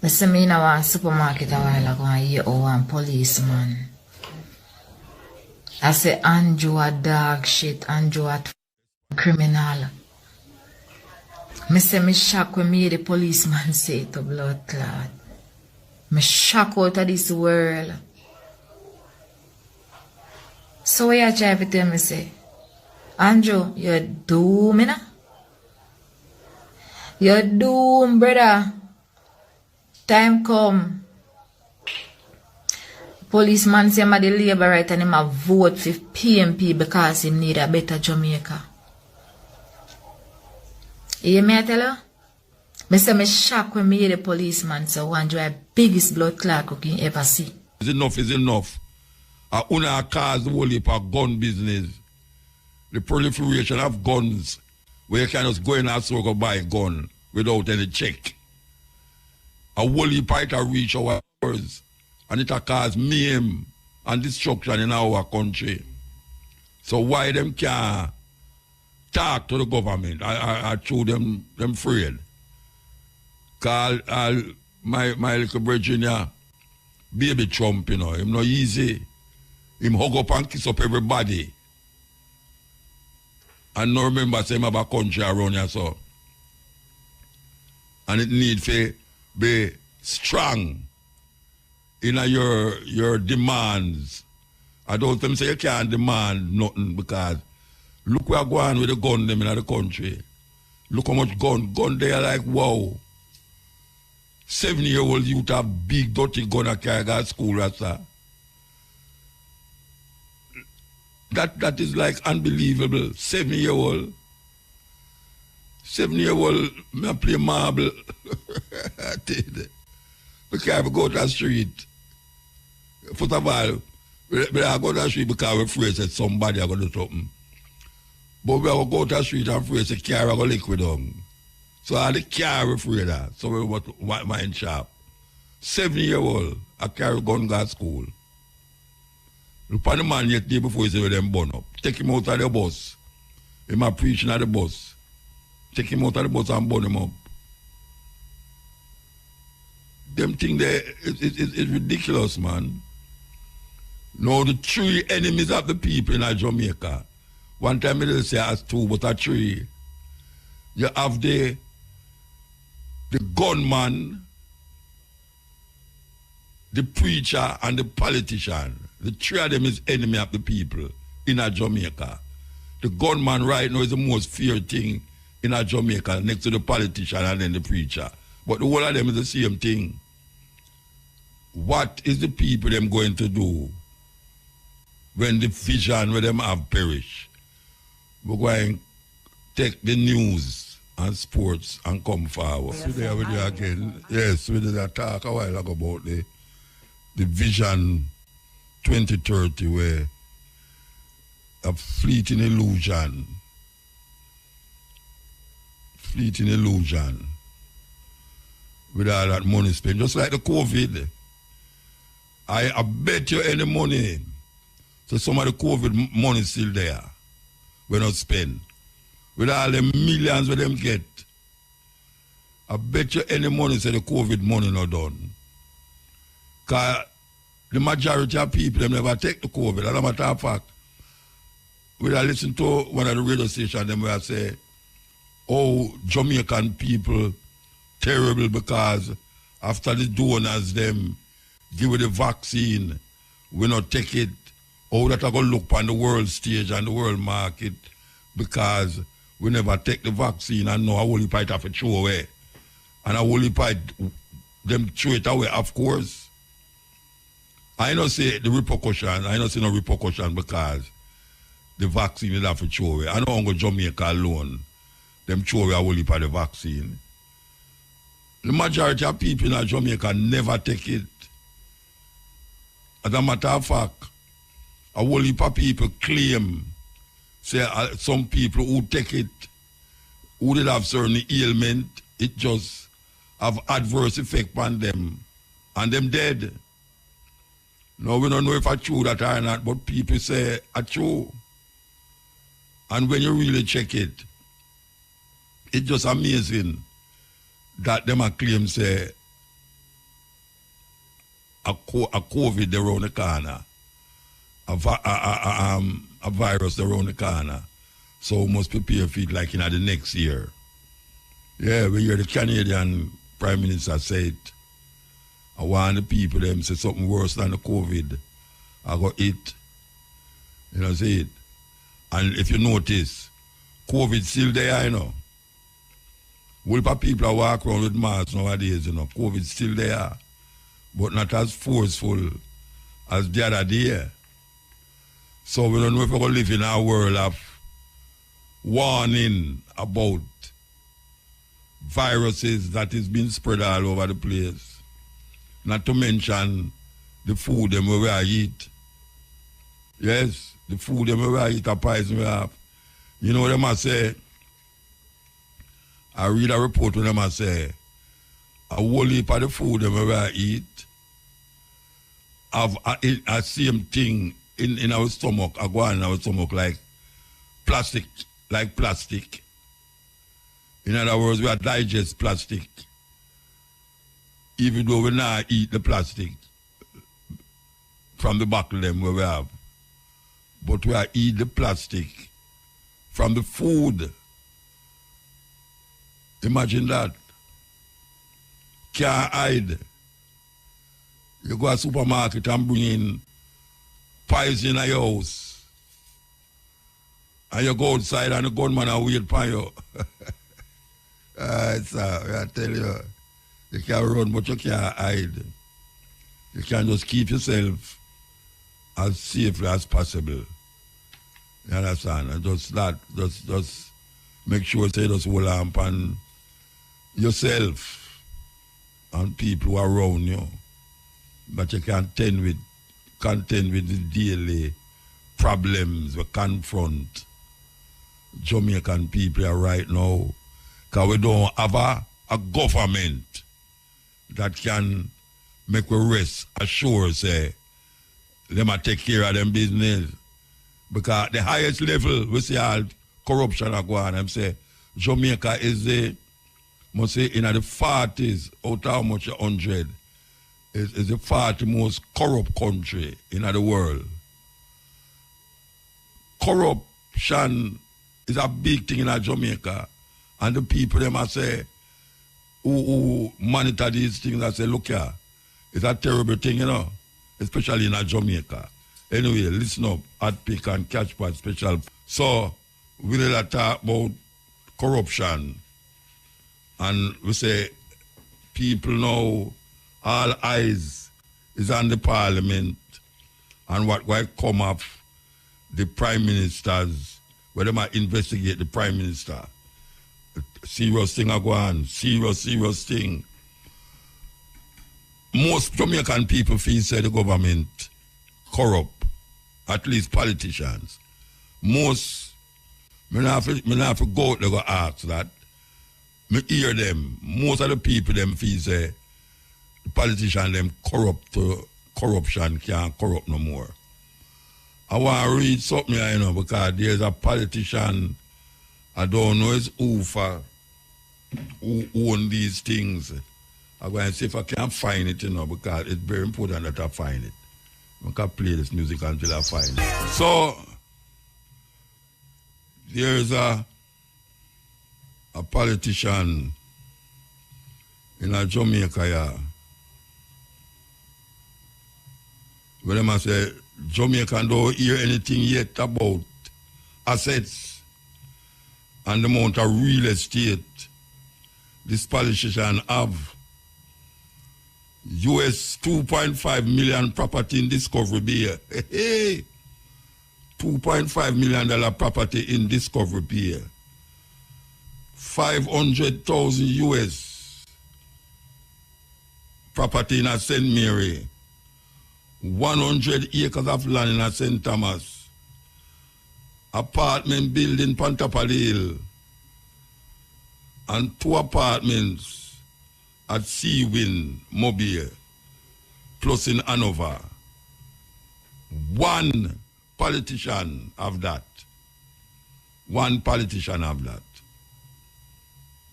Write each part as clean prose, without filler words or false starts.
I see me in a supermarket a while ago and hear one policeman. I say Andrew a dog shit, Andrew a criminal. Me say me shock when me hear the policeman say to blood clot. Me shock out of this world. So what you try to tell me say? Andrew, you're doomed, you know? You're doomed, brother. Time come. Policeman say I'm the labor right and him a vote for PMP because he need a better Jamaica. You hear me I tell you? Me say me shock when me hear the policeman say one of the biggest blood clot you can ever see. Is enough. I wanna cause the whole heap of gun business. The proliferation of guns where you can just go in and store buy a gun without any check. A whole heap of reach our words and it cause mayhem and destruction in our country. So why them can't talk to the government? I show them afraid. Cause my little Virginia, baby Trump, you know, him not easy. Him hug up and kiss up everybody. And no remember say him have a country around here so. And it need to be strong in your demands. I don't think say you can't demand nothing because look where go on with the gun them in the country. Look how much gun there like wow. 7-year-old youth have big dirty gun at carry at school rasta. That is like unbelievable. 7-year-old. 7-year-old me play marble. We can't go to the street. First of all, we are going to the street because we're afraid that somebody are going to do something. But we are going to go to the street and afraid that car are going to liquid on. So all the car we're afraid of. So we want mind sharp. 7-year-old, I carry gun to school. Look at the man yet day before he say them burn up. Take him out of the bus. He might preaching at the bus. Take him out of the bus and burn him up. Them things there, it's ridiculous, man. Now the three enemies of the people in Jamaica. One time I didn't say as two, but a three. You have the gunman, the preacher, and the politician. The three of them is enemy of the people in Jamaica. The gunman right now is the most feared thing in Jamaica, next to the politician and then the preacher. But the whole of them is the same thing. What is the people them going to do when the vision where them have perished? We're going to take the news and sports and come forward. Yes, there with you again. Yes, we did talk a while ago about the vision 2030 where a fleeting illusion with all that money spent, just like the COVID. I bet you any money, so some of the COVID money is still there. We not spend. With all the millions we them get, I bet you any money say the COVID money not done. Because the majority of people them never take the COVID. As a matter of fact, when I listen to one of the radio stations, them where I say, oh, Jamaican people terrible because after the donors them give it the vaccine, we not take it. Oh, that I go look on the world stage and the world market because we never take the vaccine and know a whole heap have to throw away. And a whole heap them throw it away, of course. I don't say the repercussion, I don't see no repercussion because the vaccine is have to throw away. I don't go Jamaica alone. Them throw away a whole heap of the vaccine. The majority of people in Jamaica never take it. As a matter of fact, a whole heap of people claim, say some people who take it, who did have certain ailment, it just have adverse effect on them, and them dead. Now we don't know if it's true that or not, but people say it's true. And when you really check it, it's just amazing that them a claim say a COVID around the corner, a virus around the corner. So we must prepare for it like in the next year. Yeah, we hear the Canadian Prime Minister say it. I want the people them say something worse than the COVID. I got it. You know, say it. And if you notice, COVID still there, you know. Whole lot of people are walk around with masks nowadays, you know. COVID still there. But not as forceful as the other day. So we don't know if we're going to live in a world of warning about viruses that is being spread all over the place. Not to mention the food them we eat. Yes, the food them we eat, a poison we have. You know what them I say? I read a report when them I say, a whole heap of the food them we eat have a same thing in our stomach, I go on in our stomach like plastic. In other words, we digest plastic. Even though we not eat the plastic from the bottle them where we have. But we eat the plastic from the food. Imagine that. Can't hide. You go to a supermarket and bring in poison in your house. And you go outside and the gunman will wait for you. I tell you, you can run but you can't hide. You can just keep yourself as safely as possible. You understand? And just make sure you just hold on upon yourself and people who are around you. But you can contend with the daily problems we confront Jamaican people right now. Because we don't have a government that can make we rest assured, say, them a take care of them business. Because the highest level, we see all corruption are going. Them say, Jamaica is must say, in the 40s, out of how much 100, is the 40th most corrupt country in the world. Corruption is a big thing in Jamaica. And the people, them I say, who monitor these things, I say, look here, it's a terrible thing, you know, especially in Jamaica. Anyway, listen up, at Pick and Catch Part Special. So, we will talk about corruption. And we say, people now, all eyes is on the parliament and what will come off the prime ministers, where they might investigate the prime minister. Serious thing are going on, serious thing. Most Jamaican people feel say the government corrupt, at least politicians. Most, me not have to go out there go ask that. Me hear them, most of the people them feel say the politicians them corruption can't corrupt no more. I want to read something here, you know, because there's a politician, I don't know his who own these things. I'm going to see if I can find it, you know, because it's very important that I find it. I can't play this music until I find it. So, there's a politician in Jamaica here. When I say, Jamaica don't hear anything yet about assets and the amount of real estate this politician have. US 2.5 million property in Discovery Bay. Hey, $2.5 million property in Discovery Bay. 500,000 US property in St. Mary. 100 acres of land in St. Thomas. Apartment building Pantapalil. And 2 apartments at Seawind, Mobile, plus in Hanover. 1 politician have that. 1 politician have that.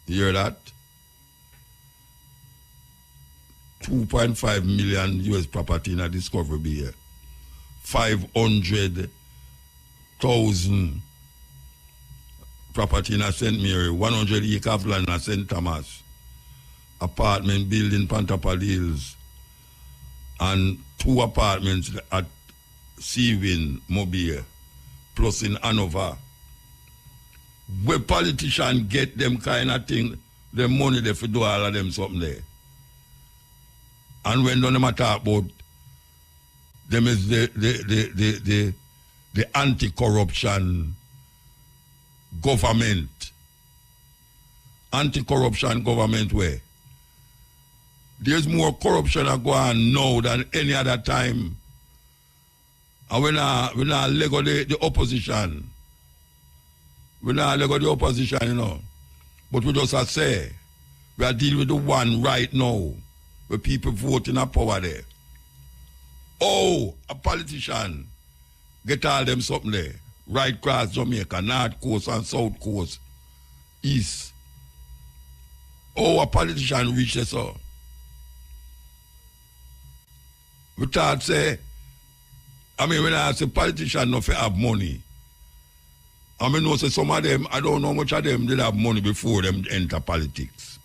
You hear that? 2.5 million US property in a Discovery Bay. 500,000 property in a St. Mary, 100 acre of land in a St. Thomas, apartment building Pantapa Hills, and 2 apartments at Seawin, Mobile, plus in Hanover. Where politicians get them kind of thing, the money they for do all of them something there. And when none of them talk about them is the anti-corruption government. Anti-corruption government where there's more corruption that go on now than any other time. And when I lego the opposition, we not lego the opposition, you know. But we just say we are dealing with the one right now where people voting a power there. Oh, a politician get all them something there. Right across Jamaica, North Coast and South Coast, East. Oh, a politician reach this out. We thought say, I mean, when I say politician not have money, I mean, no, say some of them, I don't know how much of them did have money before them enter politics.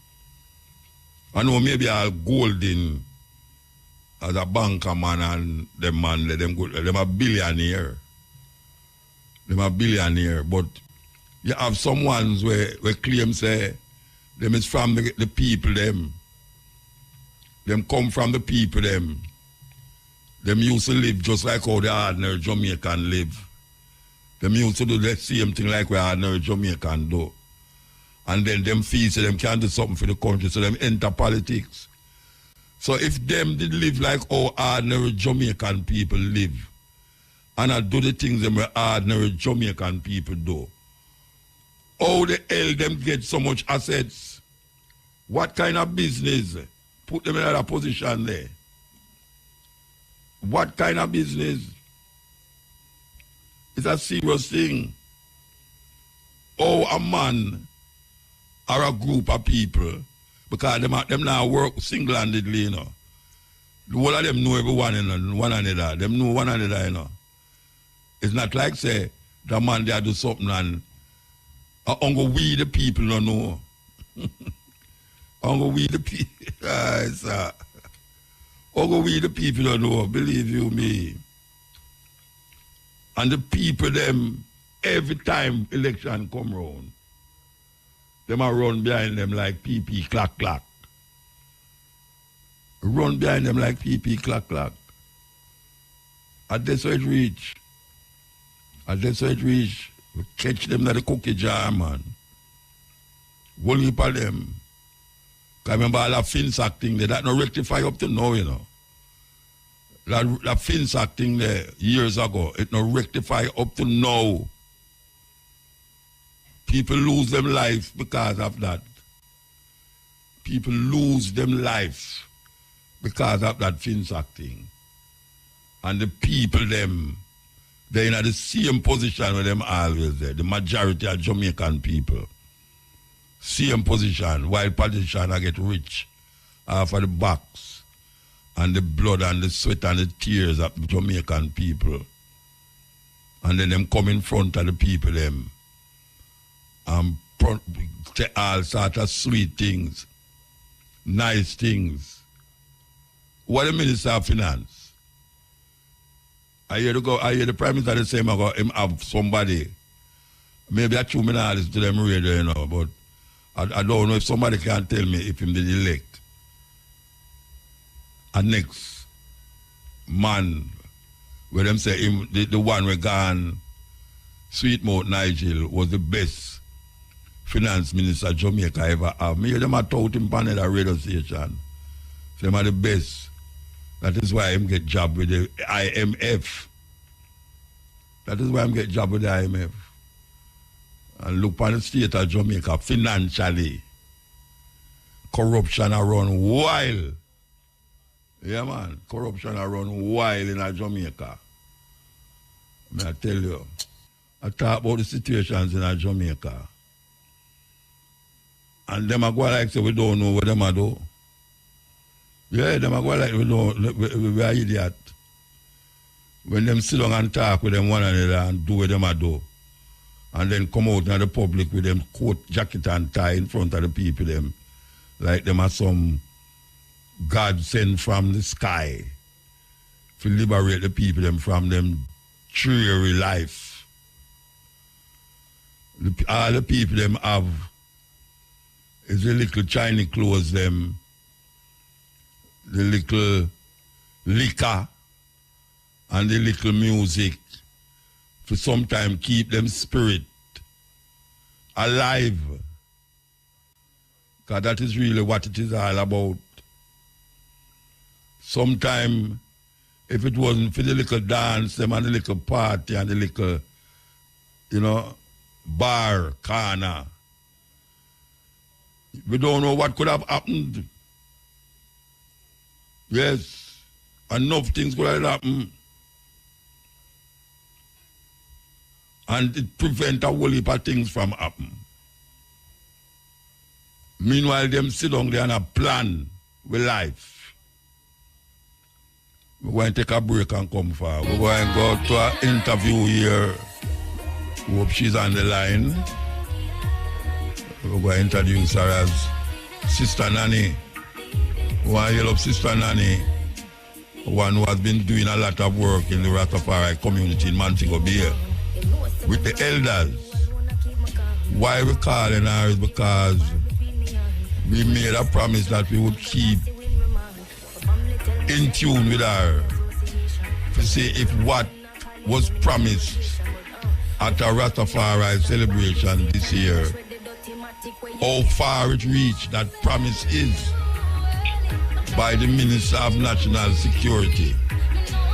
I know maybe I'll golden as a banker man and them man, them a billionaire. Them a billionaire, but you have some ones where claim say them is from the people them. Them come from the people them. Them used to live just like how the ordinary Jamaican live. Them used to do the same thing like we ordinary Jamaican do. And then them feel so them can do something for the country, so them enter politics. So if them did live like how ordinary Jamaican people live, and I do the things them ordinary Jamaican people do, how the hell them get so much assets? What kind of business put them in that position there? What kind of business? It's a serious thing. Oh, a man or a group of people, because them now work single-handedly, you know. The whole of them know everyone, you know, one another. Them know one another, you know. It's not like, say, the man there do something and we the people don't know. we the people. We the people don't know, believe you me. And the people them, every time election come round, them are run behind them like PP clack clack. Run behind them like PP clack clack. At this where it reach. At this where it reach, we catch them at the cookie jar, man. One heap of them. I remember all that FinSac thing there, that no rectify up to now, you know. That FinSac thing there, years ago, it no rectify up to now. People lose them life because of that. People lose them life because of that FinSac thing. And the people them, they're in the same position with them always there. The majority of Jamaican people. Same position, while politicians get rich off of the backs and the blood and the sweat and the tears of the Jamaican people. And then them come in front of the people them and say all sorts of sweet things, nice things. What the Minister of Finance? I hear the Prime Minister say him have somebody. Maybe I 2 minutes to them radio, you know, but I don't know if somebody can tell me if him did elect a next man where them say him the one we gone Sweetmouth Nigel was the best finance minister Jamaica ever have. Me hear them a tout him on the radio station. So them are the best. That is why him get job with the IMF. That is why him get job with the IMF. And look on the state of Jamaica financially. Corruption around wild. Yeah, man. Corruption around wild in Jamaica. I tell you. I talk about the situations in Jamaica. And them are going like say we don't know what them are do. Yeah, them are go like we are idiot. When them sit down and talk with them one another and do what them a do. And then come out in the public with them coat, jacket and tie in front of the people them. Like them are some God sent from the sky to liberate the people them from them dreary life. All the people them have is the little Chinese clothes them, the little liquor and the little music to sometimes keep them spirit alive. Because that is really what it is all about. Sometimes, if it wasn't for the little dance, them and the little party and the little, bar, corner, we don't know what could have happened. Yes, enough things could have happened. And it prevent a whole heap of things from happening. Meanwhile, them sit down there and a plan with life. We're going to take a break and come forward. We're going to go to an interview here. Hope she's on the line. We're going to introduce her as Sister Nanny. We want to hail up Sister Nanny, one who has been doing a lot of work in the Rastafari community in Montego Bay with the elders. Why we're calling her is because we made a promise that we would keep in tune with her to see if what was promised at our Rastafari celebration this year, how far it reached. That promise is by the Minister of National Security.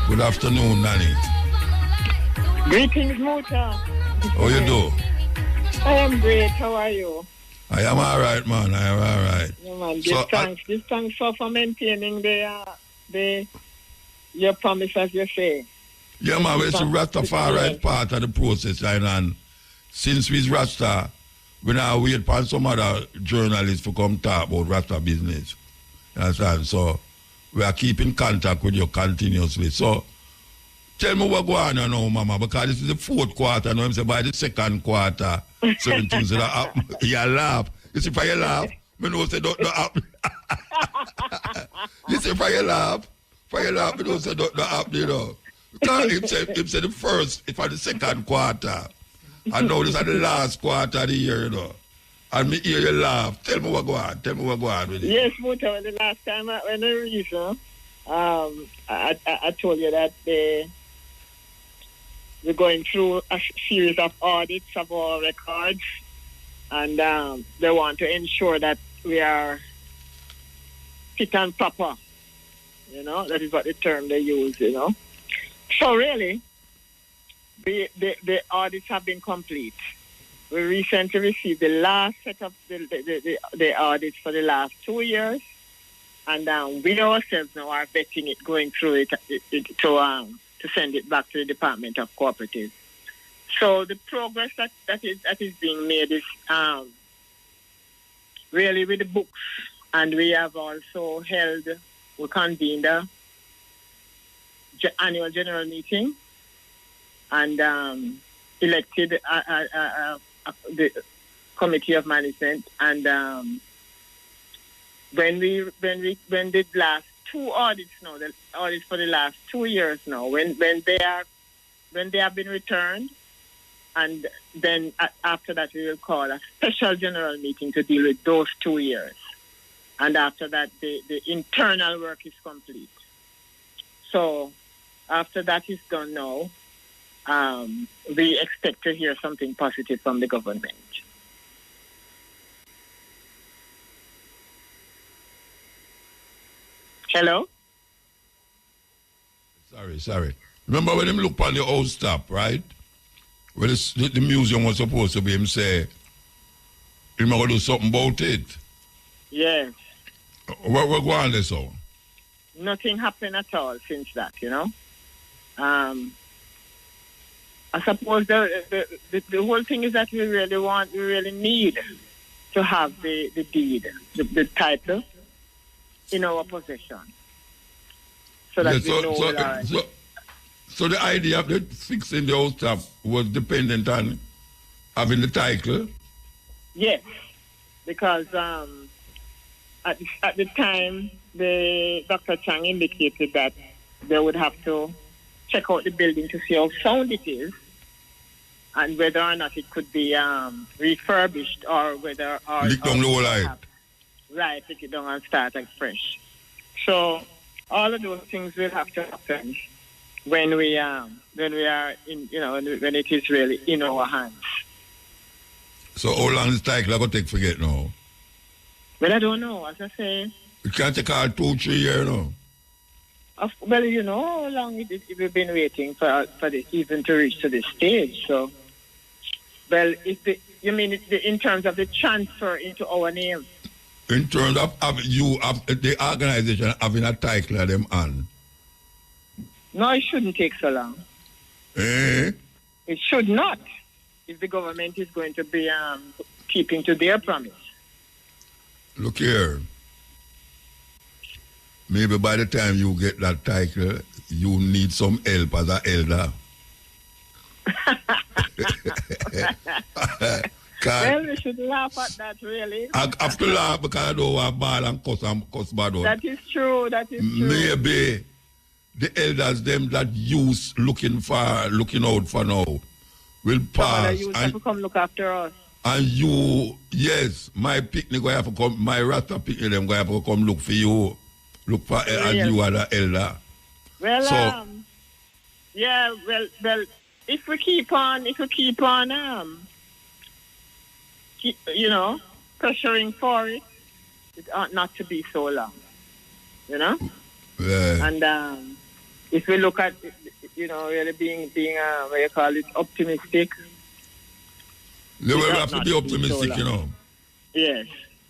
Good afternoon, Nanny. Greetings, Muta. How you do? I am great. How are you? I am all right, man. I am all right. Yeah, man. This thanks for maintaining your promise, as you say. Yeah, man. It's Rastafari part of the process, and since we's Rasta, we now wait for some other journalists to come talk about Rasta business. You understand? So we are keeping contact with you continuously. So tell me what going on now, Mama, because this is the fourth quarter. Now I'm saying by the second quarter, certain things that happen. You laugh. You see, if I laugh, I know say don't happen. You see, if I laugh, I know say don't happen, you know. Because him say the first, if I the second quarter, and now this is the last quarter of the year, you know. And me hear you laugh. Tell me what go on. Tell me what go on with it. Yes, Muta, the last time when I reached, I told you that we're going through a series of audits of our records, and they want to ensure that we are fit and proper. You know, that is what the term they use, you know. So really, the audits have been complete. We recently received the last set of the audits for the last 2 years, and we ourselves now are vetting it, going through it to send it back to the Department of Cooperatives. So the progress that is being made is really with the books, and we have also we convened a annual general meeting and elected the committee of management, and when the last two audits now, the audits for the last 2 years now, when they have been returned, and then after that we will call a special general meeting to deal with those 2 years, and after that the internal work is complete. So after that is done now, we expect to hear something positive from the government. Hello? Sorry. Remember when him look on the old stop, right? Where the museum was supposed to be, him say, him going to do something about it? Yes. What going on there, so? Nothing happened at all since that, you know. I suppose the whole thing is that we really need to have the deed, the title in our possession. so that Yeah, we know we'll arrive. so the idea of the fixing the house top was dependent on having the title? Yes, because at the time, the Dr. Chang indicated that they would have to check out the building to see how sound it is and whether or not it could be refurbished or whether... Lick down the whole light. Right, lick it down and start fresh. So all of those things will have to happen when we are in, when it is really in our hands. So how long is the title going to take to get now? Well, I don't know, as I say. It can't take all 2-3 years now. Well, you know how long we've been waiting for this even to reach to this stage. So, well, you mean in terms of the transfer into our name? In terms of the organization having a title of them on? No, it shouldn't take so long. Eh? It should not, if the government is going to be keeping to their promise. Look here. Maybe by the time you get that title, you need some help as an elder. Well, we should laugh at that, really. I have to laugh because I don't want ball and cuss bad. That is true, Maybe the elders, them that use looking out for now, will pass. You have to come look after us. And you, yes, my picnic going to have to come, my Rasta picnic, them going to have to come look for you. Look for as you are the elder. Well, so, yeah, well, if we keep on, pressuring for it, it ought not to be so long, Yeah. And if we look at, really being what you call it, optimistic. We have to be optimistic, Yes.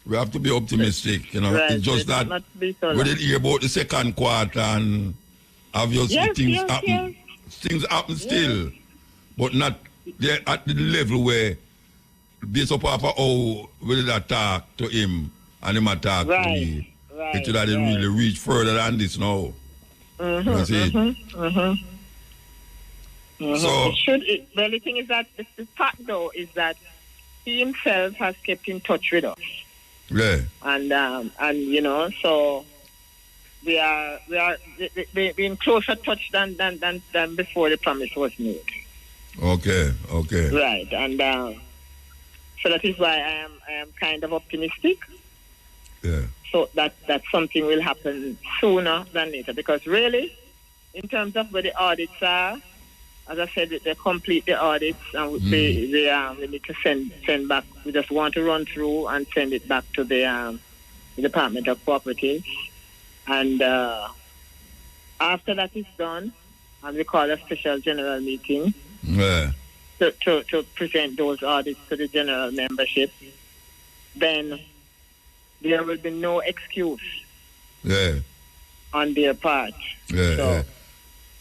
We have to be optimistic, Right. It's just that we didn't hear about the second quarter and obviously things happen. Things happen still, but not at the level where based upon how we did attack to him and him attack to me. Right. It should have really reach further than this now. That's it. So well, the thing is that the fact though is that he himself has kept in touch with us. Yeah. And so we are in closer touch than before the promise was made. Okay. Right, and so that is why I am kind of optimistic. Yeah. So that something will happen sooner than later, because really, in terms of where the audits are, as I said, they complete the audits and we need to send back. We just want to run through and send it back to the Department of Cooperatives. And after that is done, and we call a special general meeting to present those audits to the general membership, then there will be no excuse on their part.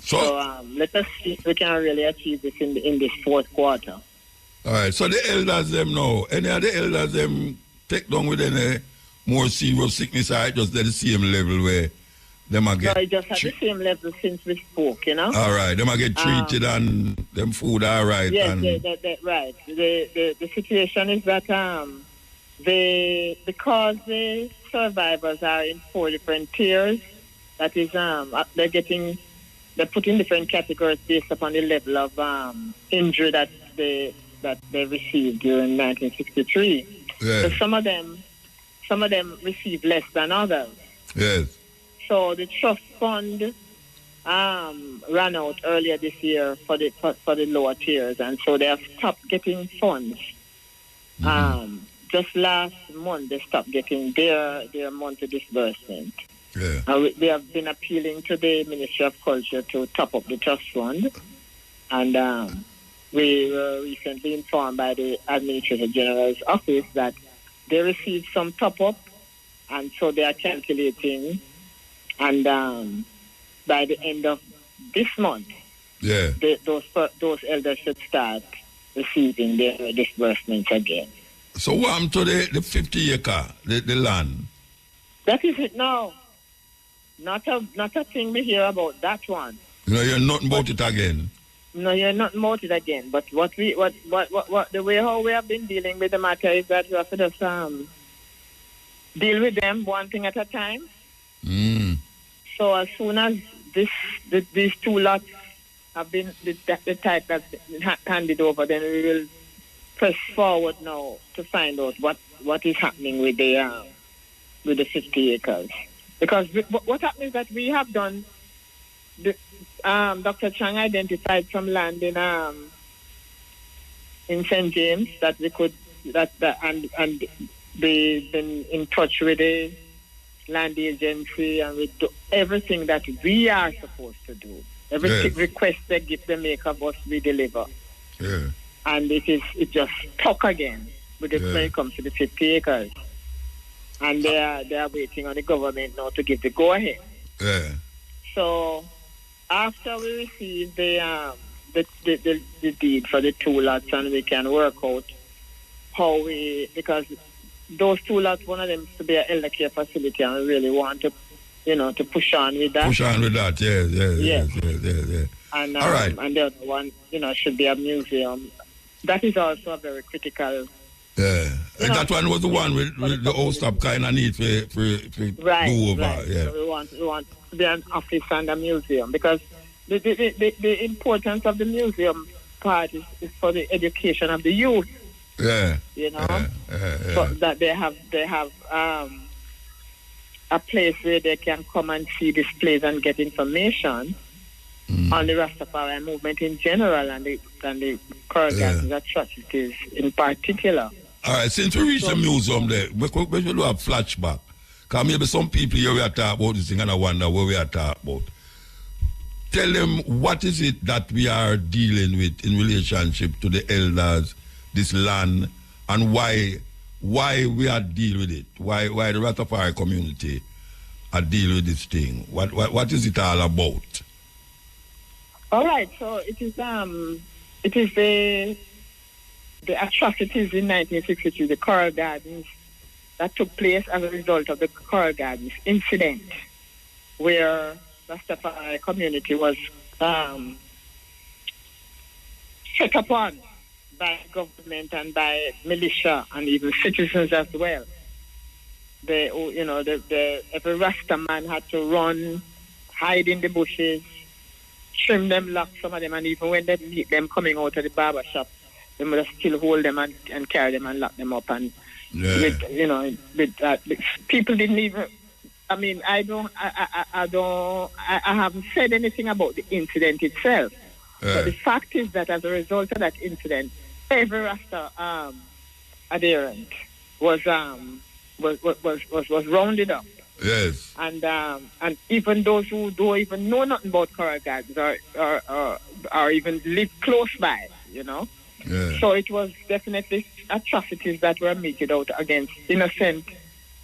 So let us see if we can really achieve this in this fourth quarter. All right. So the elders them now, any of the elders them take down with any more serious sickness, or just at the same level where them are get... No, just at the same level since we spoke, All right. Them are get treated and them food all right. Yes, and right. The situation is that because the survivors are in 4 different tiers, that is they're put in different categories based upon the level of injury that they received during 1963. Yeah. So some of them received less than others. Yes. So the trust fund ran out earlier this year for the lower tiers, and so they have stopped getting funds. Just last month they stopped getting their monthly disbursement. Yeah. They have been appealing to the Ministry of Culture to top up the trust fund, and we were recently informed by the Administrator General's office that they received some top up, and so they are calculating, and by the end of this month, those elders should start receiving their disbursements again. So what happened to the 50 acre, the land? That is it now. Not a thing we hear about that one. You know, you're nothing about it again. No, you're not about it again. But what the way how we have been dealing with the matter is that we have to just deal with them one thing at a time. Mm. So as soon as these two lots have been the type that's been handed over, then we will press forward now to find out what is happening with the 50 acres. Because what happened is that we have done. Dr. Chang identified some land in St. James that we could and they've been in touch with the land agency, and we do everything that we are supposed to do. Every request they give, they make of us, we deliver. Yeah. And it just stuck again when it comes to the 50 acres. And they are waiting on the government now to give the go ahead. Yeah. So after we receive the deed for the two lots, and we can work out how because those two lots, one of them is to be an elder care facility, and we really want to, to push on with that. Push on with that, yes. And all right. And the other one, should be a museum. That is also a very critical. Yeah, and that one was the one with the old stuff kind of need for right, do over. Right. Yeah. So we want to be an office and a museum, because the importance of the museum part is for the education of the youth. Yeah. So that they have a place where they can come and see displays and get information on the Rastafari movement in general, and the Coral Gardens atrocities in particular. All right, since we reached the museum there, we should do a flashback. Because maybe some people here we are talking about this thing and I wonder what we are talking about. Tell them what is it that we are dealing with in relationship to the elders, this land, and why we are dealing with it. Why the Rastafari community are dealing with this thing. What is it all about? All right, so it is the atrocities in 1962, the Coral Gardens, that took place as a result of the Coral Gardens incident, where Rastafari community was set upon by government and by militia and even citizens as well. Every Rasta man had to run, hide in the bushes, trim them, lock some of them, and even when they meet them coming out of the barber shop, they would still hold them and carry them and lock them up. And people didn't even. I mean, I haven't said anything about the incident itself. But the fact is that as a result of that incident, every Rasta adherent was rounded up. Yes. And even those who don't even know nothing about Coral Gardens or even live close by, Yeah. So it was definitely atrocities that were meted out against innocent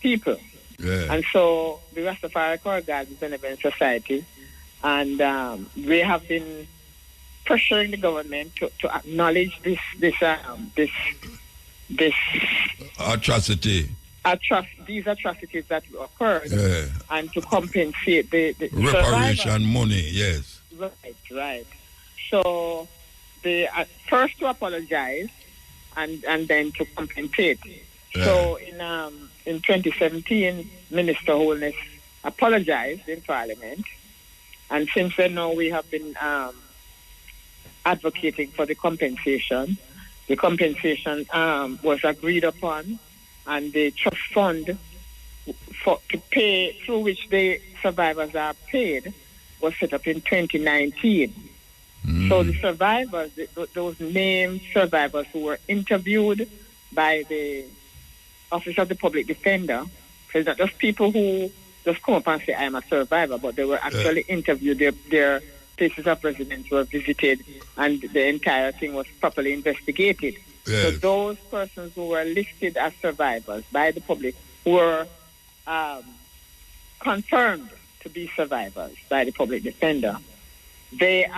people. Yeah. And so the Rastafari Coral Gardens Benevolent Society, and we have been pressuring the government to acknowledge this atrocity. These atrocities that occurred, and to compensate the reparation survivors. Money, yes. Right. So they first to apologize and then to compensate. Yeah. So in 2017, Minister Holness apologized in Parliament, and since then now we have been advocating for the compensation. The compensation was agreed upon, and the trust fund to pay, through which the survivors are paid, was set up in 2019. So the survivors, those named survivors who were interviewed by the Office of the Public Defender, so it's not just people who just come up and say, I'm a survivor, but they were actually interviewed. Their places of residence were visited, and the entire thing was properly investigated. Yes. So those persons who were listed as survivors by the public were confirmed to be survivors by the Public Defender. They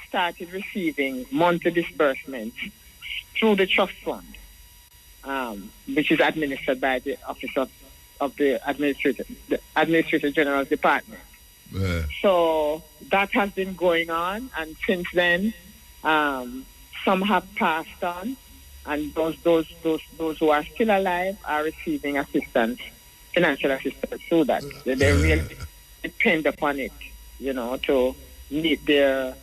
started receiving monthly disbursements through the trust fund, which is administered by the Office of of the Administrator General's Department. Yeah. So that has been going on, and since then, some have passed on, and those who are still alive are receiving assistance, financial assistance, through that. They really depend upon it, to meet their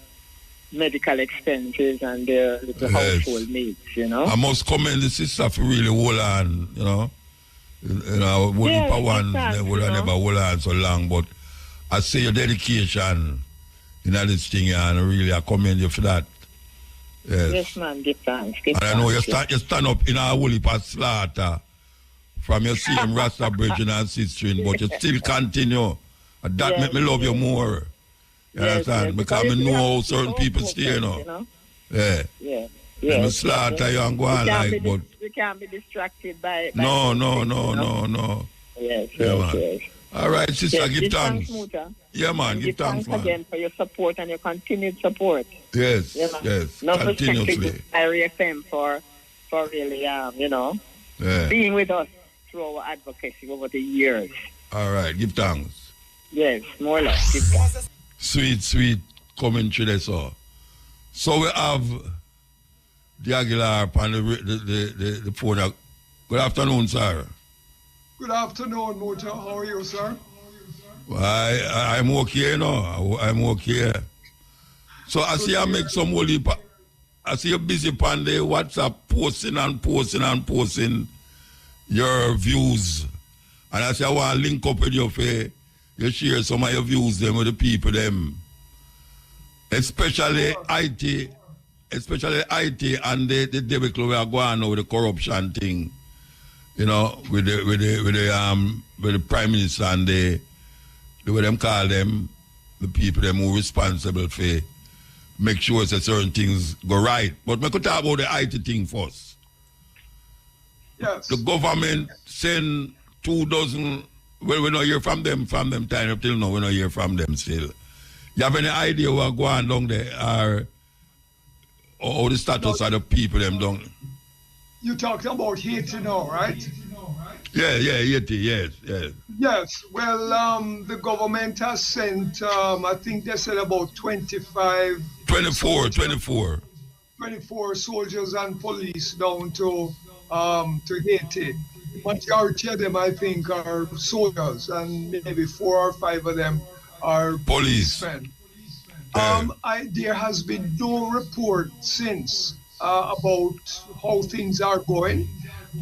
medical expenses and their household needs, I must commend the sister for really hold on, one, they would have never hold on so long, but I see your dedication in this thing, and really I commend you for that. Yes, man, give thanks. And I know you stand up in a whole heap of slaughter from your same Rasta Bridge and sistering, but you still continue. And that make me love you more. You understand? Because I know how certain people stay, Yeah. Yeah. Yeah. Slaughter you and go on like, but... We can't be distracted by No. Yes, man. All right, sister, give thanks. Muta. Yeah, man, give thanks, man. Again for your support and your continued support. Yes, No continuously. Irie FM for really, being with us through our advocacy over the years. All right, give thanks. Yes, more love. Give thanks. Sweet commentary there, so we have the Aguilar on the phone. Good afternoon, sir. Good afternoon, Muta. How are you, sir? I'm okay, I'm okay. So I see I make some holy. I see you busy on the WhatsApp posting your views. And I say I want to link up with you for you share some of your views them with the people them. Especially IT and the debacle we are going on with the corruption thing. With the Prime Minister and the way them call them, the people them who are responsible for make sure that certain things go right. But we could talk about the IT thing first. Yes. The government send 2,000. Well, we don't hear from them time up till now. We don't hear from them still. You have any idea what going down there or the status of the people them down? You talked about Haiti now, right? Yeah, Haiti, yes. Yes, well, the government has sent, I think they said about 24 soldiers and police down to Haiti. Majority of them, I think, are soldiers, and maybe 4 or 5 of them are policemen. There has been no report since about how things are going.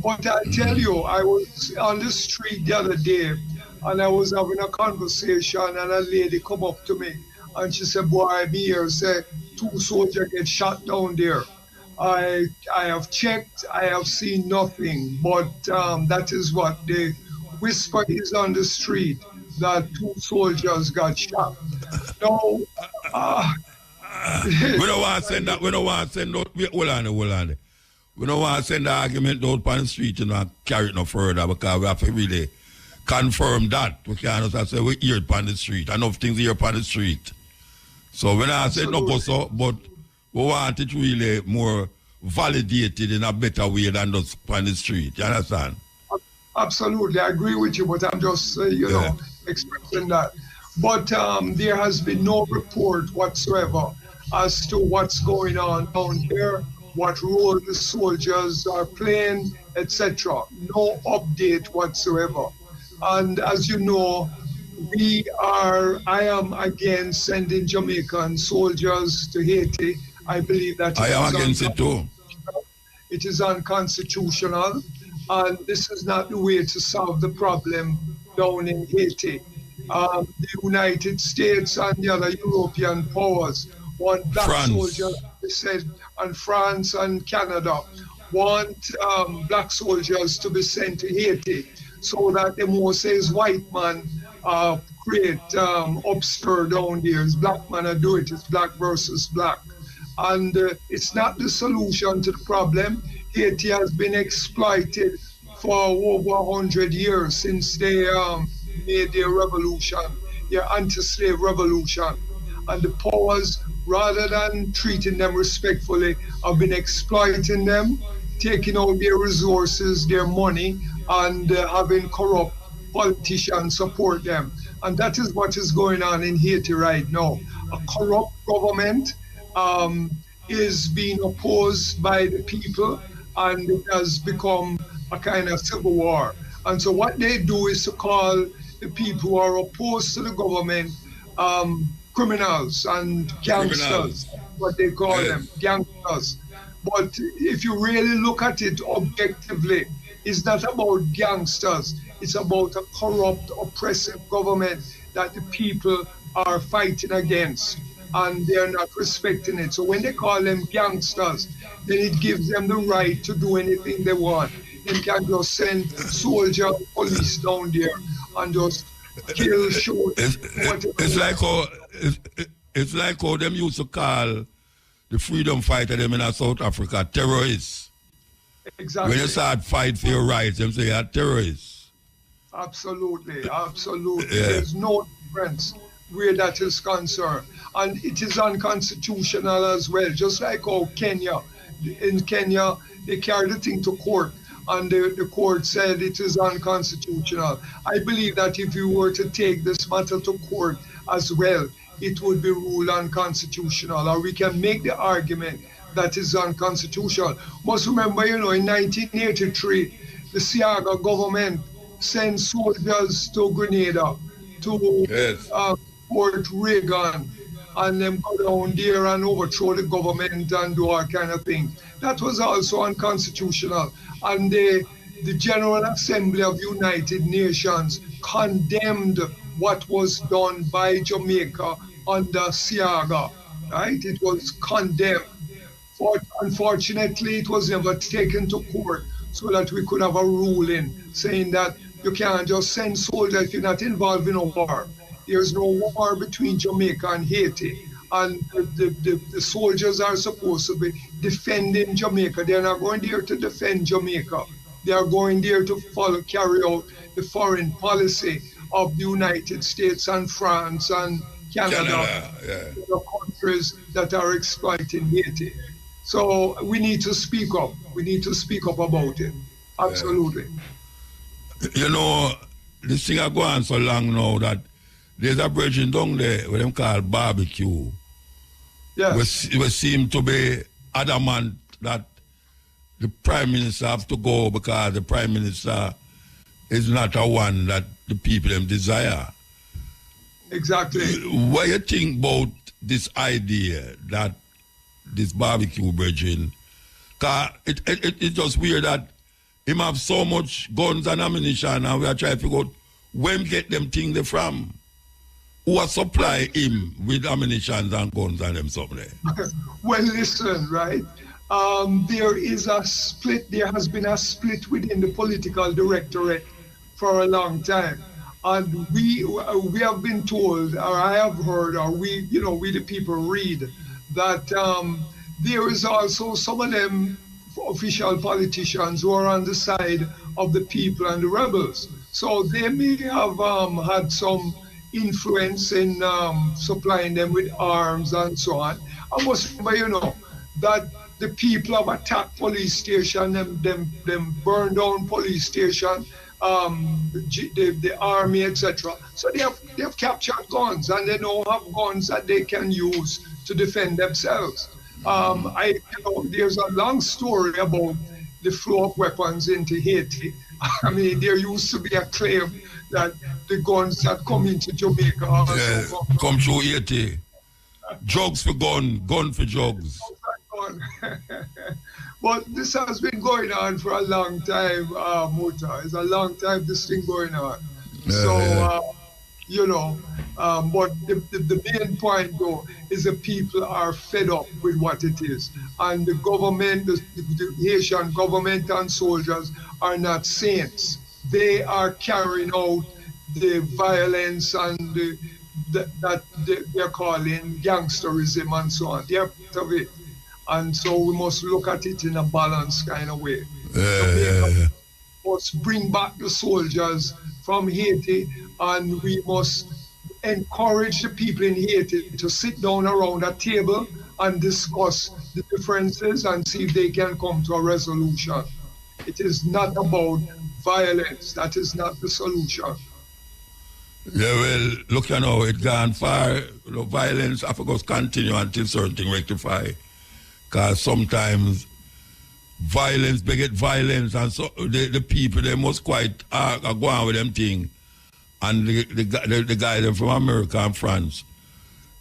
But I tell you, I was on the street the other day, and I was having a conversation, and a lady come up to me, and she said, boy, I'm here, say, 2 soldiers get shot down there. I have checked, I have seen nothing, but that is what the whisper is on the street, that 2 soldiers got shot. Now, we don't want to send that. Hold on. We don't want to send the argument out on the street and carry it no further, because we have to really confirm that. We can't just say we hear it on the street. Enough things here on the street. So when I said no, but we want it really more validated in a better way than just on the street. You understand? Absolutely, I agree with you, but I'm just, expressing that. But there has been no report whatsoever as to what's going on down here, what role the soldiers are playing, etc. No update whatsoever. And as you know, I am against sending Jamaican soldiers to Haiti. I believe that I am against it too. It is unconstitutional, and this is not the way to solve the problem down in Haiti. The United States and the other European powers want black soldiers, they said, and France and Canada want black soldiers to be sent to Haiti, so that the Moses white man create upstir down there. It's black man that do it. It's black versus black. And it's not the solution to the problem. Haiti has been exploited for over 100 years since they made their revolution, their anti-slave revolution. And the powers, rather than treating them respectfully, have been exploiting them, taking out their resources, their money, and having corrupt politicians support them. And that is what is going on in Haiti right now. A corrupt government is being opposed by the people, and it has become a kind of civil war. And so what they do is to call the people who are opposed to the government criminals and gangsters, what they call them, gangsters. But if you really look at it objectively, it's not about gangsters. It's about a corrupt, oppressive government that the people are fighting against, and they're not respecting it. So when they call them gangsters, then it gives them the right to do anything they want. They can just send soldiers, police down there and just kill, shoot. It's like how them used to call the freedom fighter them in South Africa terrorists. Exactly. When you start fight for your rights, them say you're terrorists. Absolutely, absolutely. Yeah. There's no difference where that is concerned. And it is unconstitutional as well, just like how Kenya. In Kenya, they carried the thing to court, and the court said it is unconstitutional. I believe that if you were to take this matter to court as well, it would be ruled unconstitutional, or we can make the argument that is unconstitutional. Must remember, in 1983, the Siaga government sent soldiers to Grenada, to Fort Reagan, and them go down there and overthrow the government and do all kind of things. That was also unconstitutional. And the General Assembly of United Nations condemned what was done by Jamaica under Siaga, right? It was condemned. Unfortunately, it was never taken to court so that we could have a ruling saying that you can't just send soldiers if you're not involved in a war. There's no war between Jamaica and Haiti. And the soldiers are supposed to be defending Jamaica. They're not going there to defend Jamaica. They are going there to carry out the foreign policy of the United States and France and Canada, the countries that are exploiting Haiti. So we need to speak up. We need to speak up about it. Absolutely. This thing has gone on so long now that there's a bridge down there what them call barbecue. Yeah. We seem to be adamant that the Prime Minister have to go because the Prime Minister is not a one that the people them desire. Exactly. What you think about this idea that this barbecue bridging? Because it's just weird that him have so much guns and ammunition and we are trying to figure out where get them things from. Who are supply him with ammunition and guns and them something? Well, listen, right? There is a split. There has been a split within the political directorate for a long time. And we have been told, or I have heard, or we the people read, that there is also some of them official politicians who are on the side of the people and the rebels. So they may have had some influence in supplying them with arms and so on. I must remember, that the people have attacked police station, them burned down police station, the army, etc. So they have captured guns, and they now have guns that they can use to defend themselves. There's a long story about the flow of weapons into Haiti. I mean, there used to be a claim that the guns that come into Jamaica come through Haiti. Drugs for gun for drugs. But this has been going on for a long time, Muta. It's a long time this thing going on. But the main point, though, is the people are fed up with what it is. And the government, the Haitian government and soldiers are not saints. They are carrying out the violence and that they're calling gangsterism and so on. They're part of it. And so we must look at it in a balanced kind of way. Must bring back the soldiers from Haiti, and we must encourage the people in Haiti to sit down around a table and discuss the differences and see if they can come to a resolution. It is not about violence. That is not the solution. Yeah, well, look, you know, it gone far. The violence, I forgot, continue until certain thing rectify. Because sometimes violence beget violence, and so the people, they must quite go on with them thing. And the guy them from America and France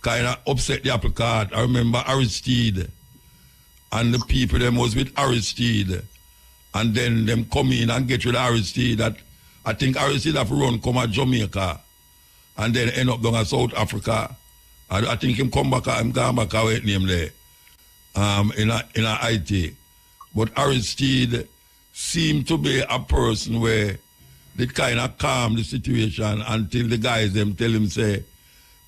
kind of upset the apple cart. I remember Aristide. And the people, them was with Aristide. And then them come in and get rid of Aristide. That I think Aristide have to run come at Jamaica. And then end up down at South Africa. I think him come back, him gone back away name there. In a IT. But Aristide seemed to be a person where they kind of calm the situation until the guys them tell him say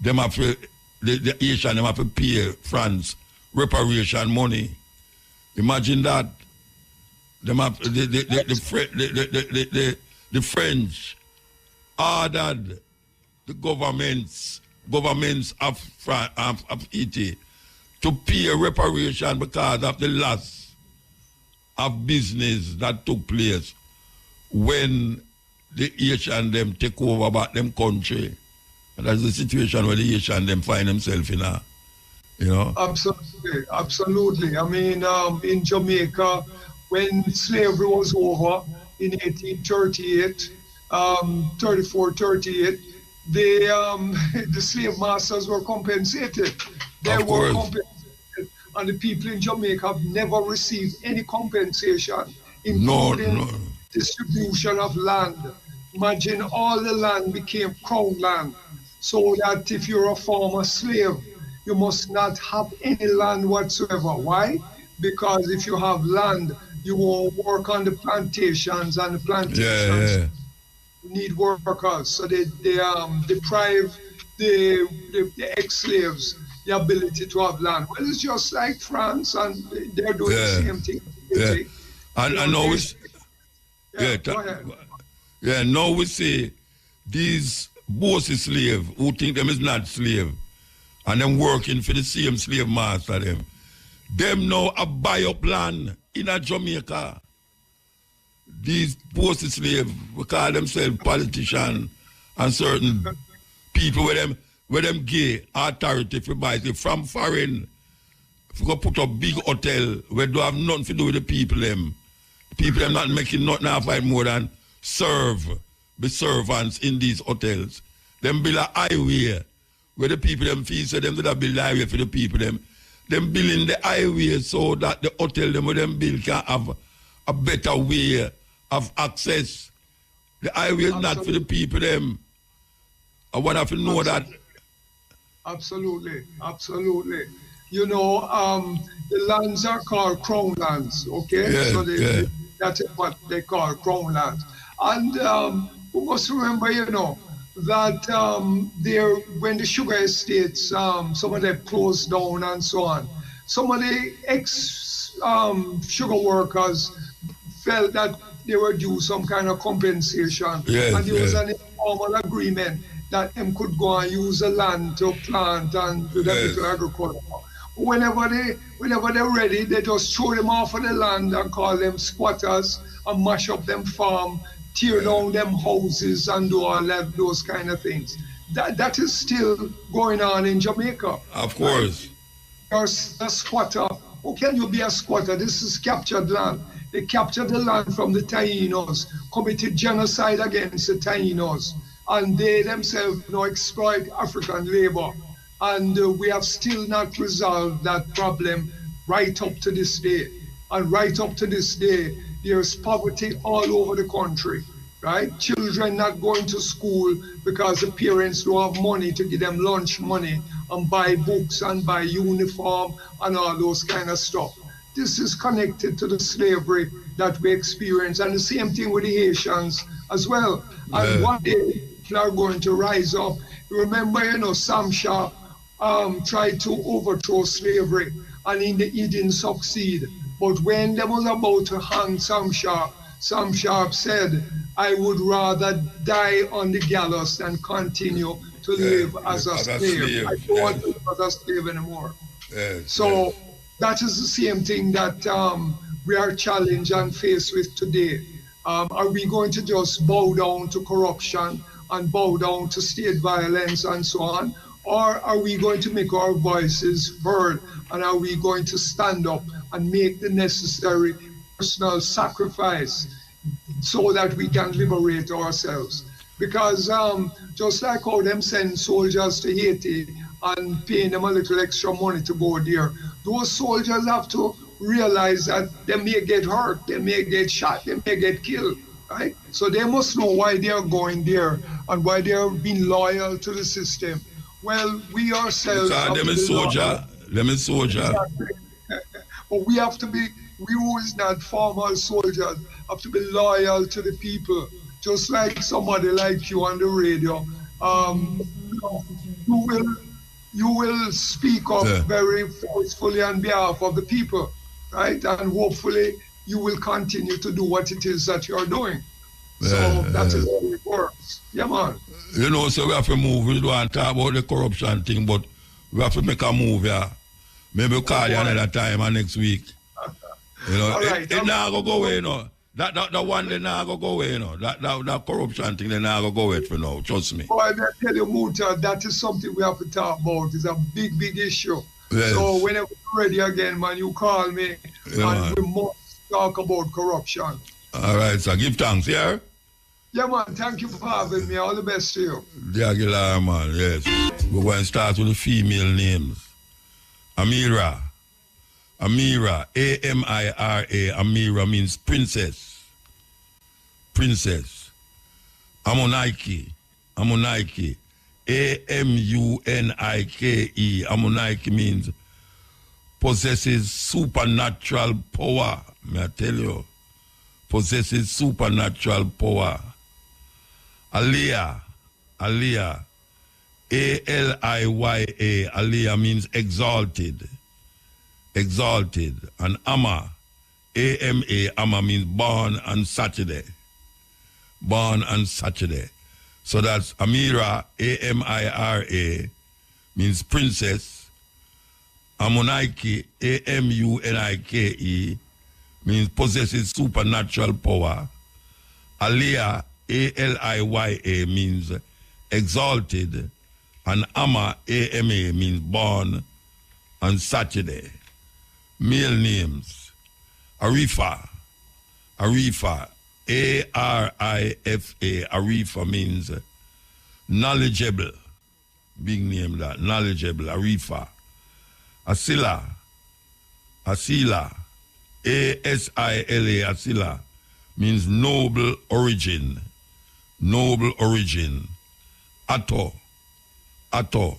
them have to, the Asian them have to pay France reparation money. Imagine that. Them have, the French ordered the governments of Haiti to pay reparation because of the loss of business that took place when the Asian them take over about them country. And that's the situation where the Asian them find themselves in a, you know. Absolutely, absolutely. I mean, in Jamaica, when slavery was over in 1838, 34, 38, the slave masters were compensated. They were compensated. And the people in Jamaica have never received any compensation, including distribution of land. Imagine all the land became crown land, so that if you're a former slave, you must not have any land whatsoever. Why? Because if you have land, you won't work on the plantations, and the plantations need workers. So they deprive the ex-slaves the ability to have land. Well, it's just like France, and they're doing the same thing. Yeah. And now now we see these bossy slaves who think them is not slave, and them working for the same slave master them now a buy up land in a Jamaica. These bossy slaves, we call themselves politicians and certain people with them gay authority for buy it from foreign. If you go put a big hotel where they have nothing to do with the people them. People them not making nothing fight more than be servants in these hotels. Them build a highway where the people them feel so them that build a highway for the people them. Them building the highway so that the hotel them with them build can have a better way of access. The highway is not for the people them. I want to know that. Absolutely, absolutely. You know, the lands are called crown lands, okay? Yeah, so that's what they call crown lands. And we must remember, you know, that when the sugar estates, some of them closed down and so on, some of the ex-sugar workers felt that they were due some kind of compensation. And there was an informal agreement that them could go and use the land to plant and do that to agriculture. Whenever they're ready, they just throw them off of the land and call them squatters and mash up them farm, tear down them houses and do all that, those kind of things. That is still going on in Jamaica. Of course. You're a squatter. How can you be a squatter? This is captured land. They captured the land from the Tainos, committed genocide against the Tainos, and they themselves exploit African labor. And we have still not resolved that problem right up to this day. And right up to this day, there's poverty all over the country, right? Children not going to school because the parents don't have money to give them lunch money and buy books and buy uniform and all those kind of stuff. This is connected to the slavery that we experience, and the same thing with the Haitians as well. And one day, people are going to rise up. Remember, Sam Sharp tried to overthrow slavery, and he didn't succeed. But when they was about to hang Sam Sharp said, I would rather die on the gallows than continue to live as a slave. I don't want to live as a slave anymore. That is the same thing that we are challenged and faced with today. Are we going to just bow down to corruption and bow down to state violence and so on? Or are we going to make our voices heard, and are we going to stand up and make the necessary personal sacrifice so that we can liberate ourselves? Because just like how them send soldiers to Haiti and paying them a little extra money to go there, those soldiers have to realize that they may get hurt, they may get shot, they may get killed, right? So they must know why they are going there and why they are being loyal to the system. Well, we ourselves have to be soldier. Exactly. But we have to be, we who is not formal soldiers, have to be loyal to the people. Just like somebody like you on the radio, you will speak up very forcefully on behalf of the people, right? And hopefully you will continue to do what it is that you're doing. So that is how it works. Yeah, man. You know, so we have to move. We don't want to talk about the corruption thing, but we have to make a move, yeah. Maybe we'll call you another time or next week. You know, right, it now go away, you know. That one they now go away, you know. That corruption thing they now go away for now. Trust me. Boy, I tell you, Muta, that is something we have to talk about. It's a big, big issue. Yes. So whenever you're ready again, man, you call me, and we must talk about corruption. All right, so give thanks, yeah? Yeah, man, thank you for having me. All the best to you. The Aguilar, man, yes. We're going to start with the female names. Amira, Amira, A-M-I-R-A, Amira means princess. Princess. Amunike, Amunike, A-M-U-N-I-K-E, Amunike means possesses supernatural power. May I tell you? Possesses supernatural power. Aliyah, Aliyah, A-L-I-Y-A, Aliyah means exalted. Exalted. And Amma, A-M-A, Amma means born on Saturday. Born on Saturday. So that's Amira, A-M-I-R-A, means princess. Amunike, A-M-U-N-I-K-E, means possesses supernatural power. Aliyah, A-L-I-Y-A, means exalted. And Amma, A-M-A, means born on Saturday. Male names. Arifa, Arifa, A-R-I-F-A, Arifa means knowledgeable. Big name that, knowledgeable, Arifa. Asila, Asila, A-S-I-L-A, Asila, means noble origin. Noble origin. Atto, Atto,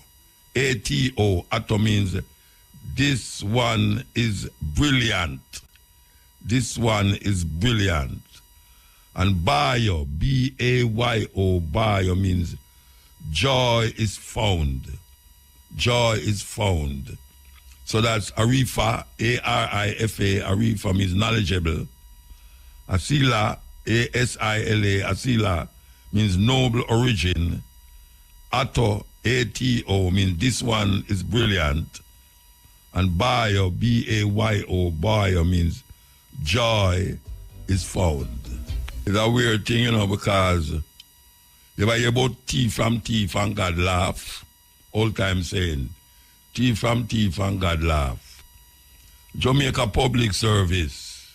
A-T-O, Atto means this one is brilliant. This one is brilliant. And Bayo, B-A-Y-O, Bayo means joy is found. Joy is found. So that's Arifa, A-R-I-F-A, Arifa means knowledgeable. Asila, A-S-I-L-A, Asila means noble origin. Atto, A-T-O means this one is brilliant. And Bayo, B-A-Y-O, Bayo means joy is found. It's a weird thing, you know, because you ever hear about thief from thief and God laugh? Old time saying, thief from thief and God laugh. Jamaica Public Service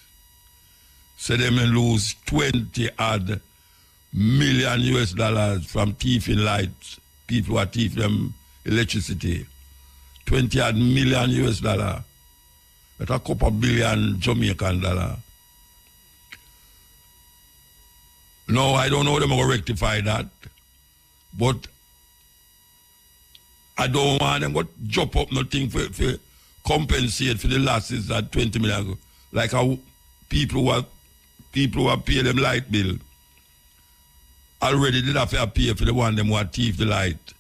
said they may lose 20-odd million US dollars from thieving lights. People who are thieving them electricity. 20-odd million US dollar. That's a couple billion Jamaican dollar. No, I don't know how they're going to rectify that. But I don't want them to jump up nothing for compensate for the losses that 20 million. Like how people who have paid them light bill already did have to pay for the one them who thief the light.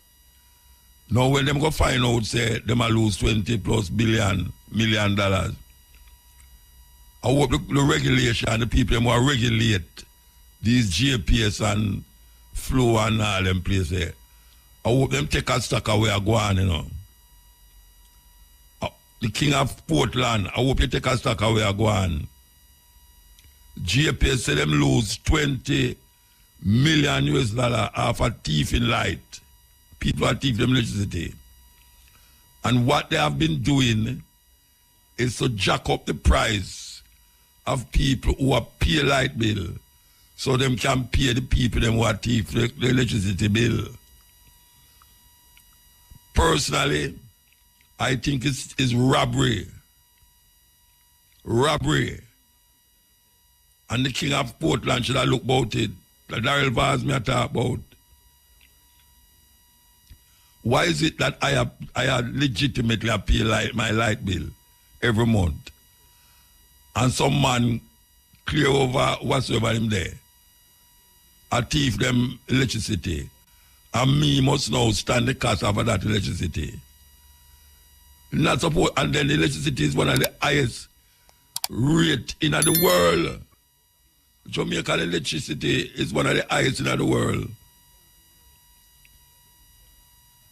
Now when them go find out, say, them will lose 20 plus million dollars. I hope the regulation and the people them who regulate these GPS and flow and all them places, I hope them take a stock away and go on, you know. The King of Portland, I hope you take a stock away and go on. JPA say them lose 20 million US dollar off a thief in light. People are thief them electricity. And what they have been doing is to jack up the price of people who are pay light bill so them can pay the people them who are thief the electricity bill. Personally, I think it's robbery. Robbery. And the king of Portland should have looked about it. That Daryl Vaz me talk about. Why is it that I legitimately pay my light bill every month? And some man clear over whatsoever him there. I thief them electricity. And me must now stand the cost of that electricity. Not suppose, and then the electricity is one of the highest rate in the world. Jamaican electricity is one of the highest in the world.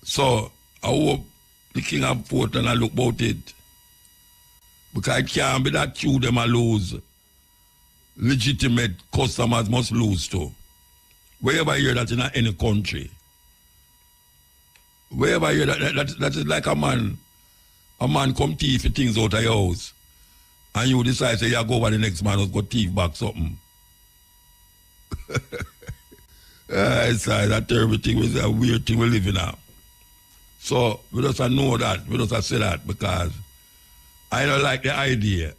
So I hope the king of Portland look about it. Because it can't be that you them a lose. Legitimate customers must lose too. Wherever you hear that in any country. Wherever you hear that is like a man come thief things out of your house. And you decide say you go over the next man who's got thief back something. It's a terrible thing, it's a weird thing we live in now. So we just know that, we just say that because I don't like the idea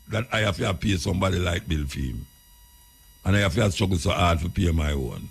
that I have to pay somebody like bill for him. And I have to struggle so hard to pay my own.